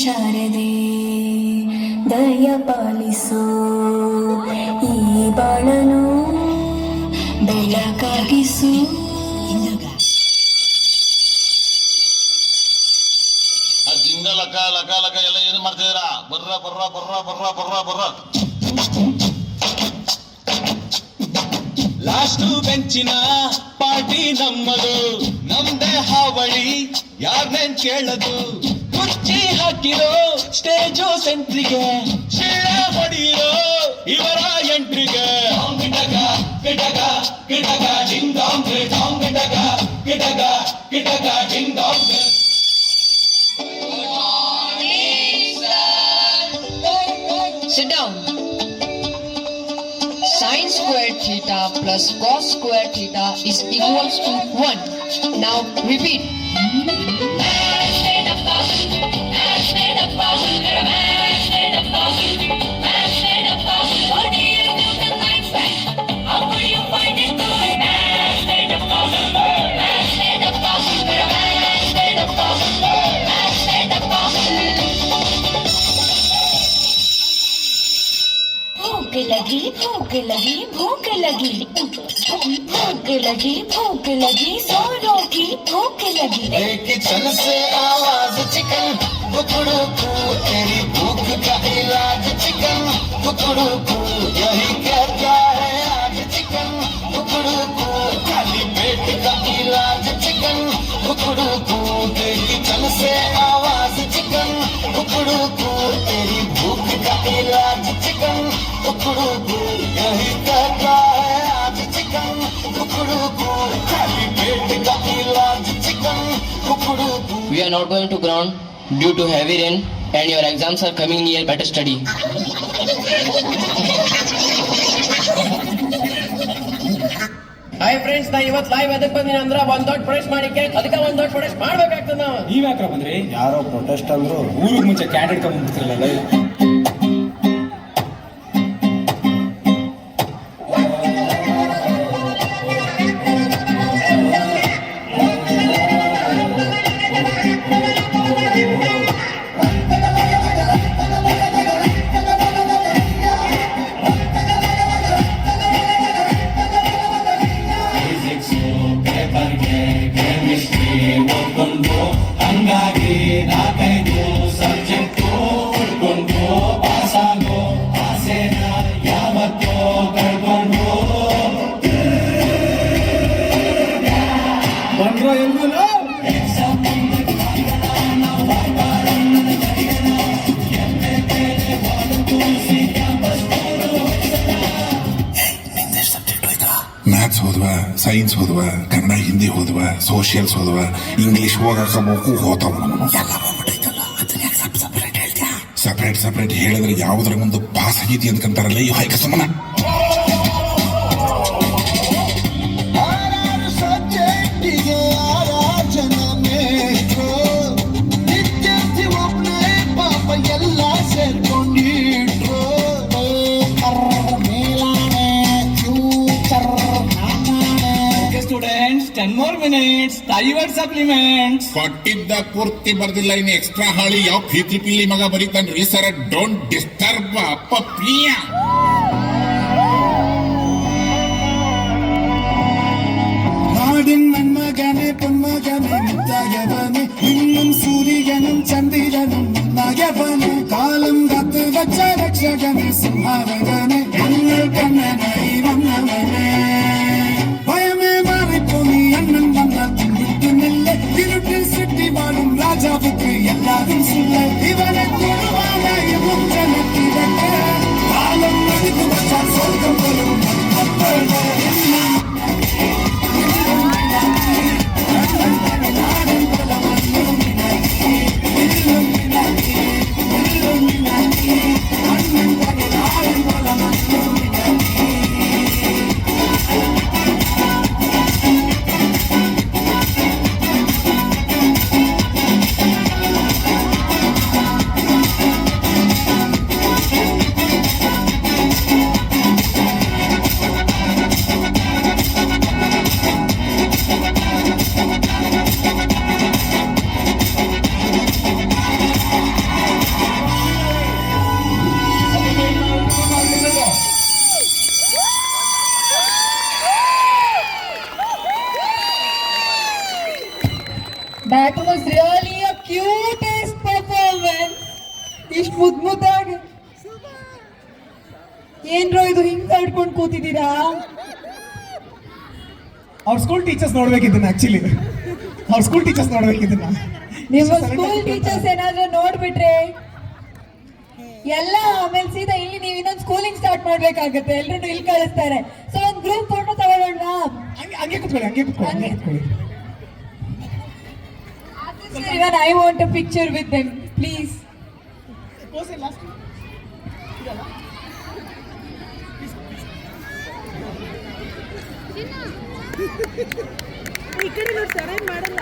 ಶಾರದೆ ದಯ ಪಾಲಿಸು ಈ ಬಾಳನು ಬೆಳಕಾಗಿಸು. ಜಿಂಗ ಲಕ ಲಕ ಲಕ ಎಲ್ಲ ಏನು ಮಾಡ್ತಿದ್ದೀರಾ? ಬರ್ರ ಬರ್ರ ಬರ್ರ ಬರ್ರ ಬರ್ರ ಬರ್ರ. ಲಾಸ್ಟು ಬೆಂಚಿನ ಪಾರ್ಟಿ ನಮ್ಮದು, ನಮ್ದೇ ಹಾವಳಿ ಯಾರ್ನೇನ್ ಕೇಳದು. ಕುರ್ಚಿ ಹಾಕಿರೋ ಸ್ಟೇಜು ಸೆಂಟ್ರಿಗೆ, ಶಿಳ್ಳ ಹೊಡಿರೋ ಇವರ ಎಂಟ್ರಿಗೆ. ಗಿಡಗ ಗಿಡಗ ಗಿಡಗ ಡಿಂಗ್ ಡಾಂಗ್ ಡಾಂಗ್ ಗಿಡಗ ಗಿಡಗ ಗಿಡಗ ಡಿಂಗ್ ಡಾಂಗ್. Sit down. Sin squared theta plus cos squared theta is equals to 1. Now repeat. भूख लगी भूख लगी भूख लगी भूख लगी जोरों की भूख लगी. किचन से आवाज चिकन कुकड़ू को, तेरी भूख का इलाज चिकन कुकड़ू को, यही कहता है आज चिकन कुकड़ू को, खाली पेट का इलाज चिकन कुकड़ू को. किचन से आवाज चिकन कुकड़ू को, तेरी भूख का इलाज चिकन कुकड़ू को, यही कहता है आज चिकन कुकड़ू को, खाली पेट का इलाज चिकन कुकड़ू को. We are not going to ground due to heavy rain and your exams are coming near. Better study. Hi friends, ನಾ ಇವತ್ತು ಲೈವ್ ಎದಕ್ ಬಂದಿನಿ ಅಂದ್ರ ಒಂದ್ ದೊಡ್ಡ ಪ್ರೊಟೆಸ್ಟ್ ಮಾಡಿಕೆ, ಅದಕ್ಕೆ ಒಂದ್ ದೊಡ್ಡ ಪ್ರೊಟೆಸ್ಟ್ ಮಾಡ್ಬೇಕಾಗ್ತದ. ನಾವು ನೀವ್ ಯಾಕ್ರ ಬಂದ್ರಿ? ಯಾರೋ ಪ್ರೊಟೆಸ್ಟ್ ಅಂದ್ರು. ಊರಿಗೆ ಮುಂಚೆ ಕ್ಯಾಂಡಿಡೇಟ್ ಬಂದ್ಬಿಡ್ತಿರಲ್ಲ. ಹಂಗಾಗಿ ನಾಲ್ಕೈದು ಸಬ್ಜೆಕ್ಟು ಉಳ್ಕೊಂಡು ಪಾಸಾಗೋ ಆಸೆನ ಯಾವತ್ತೋ ಕಳ್ಕೊಂಡು ಬಂದ್ರೋ ಎಲ್ರು ಮ್ಯಾಥ್ಸ್ ಹೋದ್ವ, ಸೈನ್ಸ್ ಹೋದ್ವ, ಕನ್ನಡ ಹಿಂದಿ ಹೋದ್ವ, ಸೋಷಿಯಲ್ಸ್ ಹೋದ್ವ, ಇಂಗ್ಲಿಷ್ ಹೋಗಬೇಕು ಹೋತಾವ. ಎಲ್ಲ ಹೋಗ್ಬಿಟ್ಟೈತಲ್ಲ, ಅದನ್ನ ಸಪ್ರೇಟ್ ಹೇಳ್ತೀಯ? ಸಪ್ರೇಟ್ ಹೇಳಿದ್ರೆ ಯಾವುದ್ರ ಮುಂದೆ ಪಾಸ್ ಆಗೀತಿ ಅಂದ್ಕಂತಾರಲ್ಲ ಈ ಹೈಕ ಸುಮ್ಮನ. ಎಲ್ಲ ಸೇರ್ಕೊಂಡಿಟ್ರು students 10 more minutes, private supplements. ಕೊಟ್ಟಿದ್ದ ಪೂರ್ತಿ ಬರ್ದಿಲ್ಲ, ಇನ್ನು ಎಕ್ಸ್ಟ್ರಾ ಹಾಳಿ ಯಾವ ಪ್ರೀತಿ ಪಿಲ್ಲಿ ಮಗ ಬರೀತಾನ್ರಿ ಸರ್. ಡೋಂಟ್ ಡಿಸ್ಟರ್ಬ್ ಅಪ್ಪ ಪ್ರಿಯ. நாடின் நன்மகனே பொன்மகனே முத்தகவனே, இன்னும் சூரியனும் சந்திரனும் மகவனே, காலம் காத்து வச்ச ரட்சகனே சிம்ஹாரகனே, எங்கள் கண்ணனை வந்தவனே. பயமே மாறிப்போனி அண்ணன் வந்தால் விட்டு நெல்ல, இருட்டில் சுற்றி வாழும் ராஜாவுக்கு எல்லாரும் சொல்ல, இவனை தொழுவான முற்றனத்திரக்க, காலம் நடித்து வச்சால் சொர்க்கம் வரும் ಮುದ್ದಾಗಿ ಏನ್ರೋ ಇದು ಹಿಂಗ್ ಆಡ್ಕೊಂಡು ಕೂತಿದ್ದೀರಾ? ಅವ್ರ ಸ್ಕೂಲ್ ಟೀಚರ್ಸ್ ನೋಡ್ಬೇಕಿದ್ದನ್ನ ಆಕ್ಚುಲಿ ಅವ್ರ ಸ್ಕೂಲ್ ಟೀಚರ್ಸ್ ನೋಡ್ಬೇಕಿದ್ದನ್ನ. ನಿಮ್ಮ ಸ್ಕೂಲ್ ಟೀಚರ್ಸ್ ಏನಾದ್ರೂ ನೋಡ್ಬಿಟ್ರೆ ಎಲ್ಲ ಆಮೇಲೆ ಸೀದಾ ಇಲ್ಲಿ ನೀವು ಇನ್ನೊಂದು ಸ್ಕೂಲಿಂಗ್ ಸ್ಟಾರ್ಟ್ ಮಾಡ್ಬೇಕಾಗತ್ತೆ. ಎಲ್ರು ಇಲ್ಲಿ ಕಳಿಸ್ತಾರೆ. ಸೊ ಒಂದು ಗ್ರೂಪ್ ಫೋಟೋ ತಗೊಳ್ಳೋಣ. ಹಂಗೆ ಕುತ್ಕೊಳ್ಳಿ. Even I want a picture with them, please. ಈ ಕಡೆ ನೋಡಿ ಸರ್ ಮಾಡಲ್ಲ.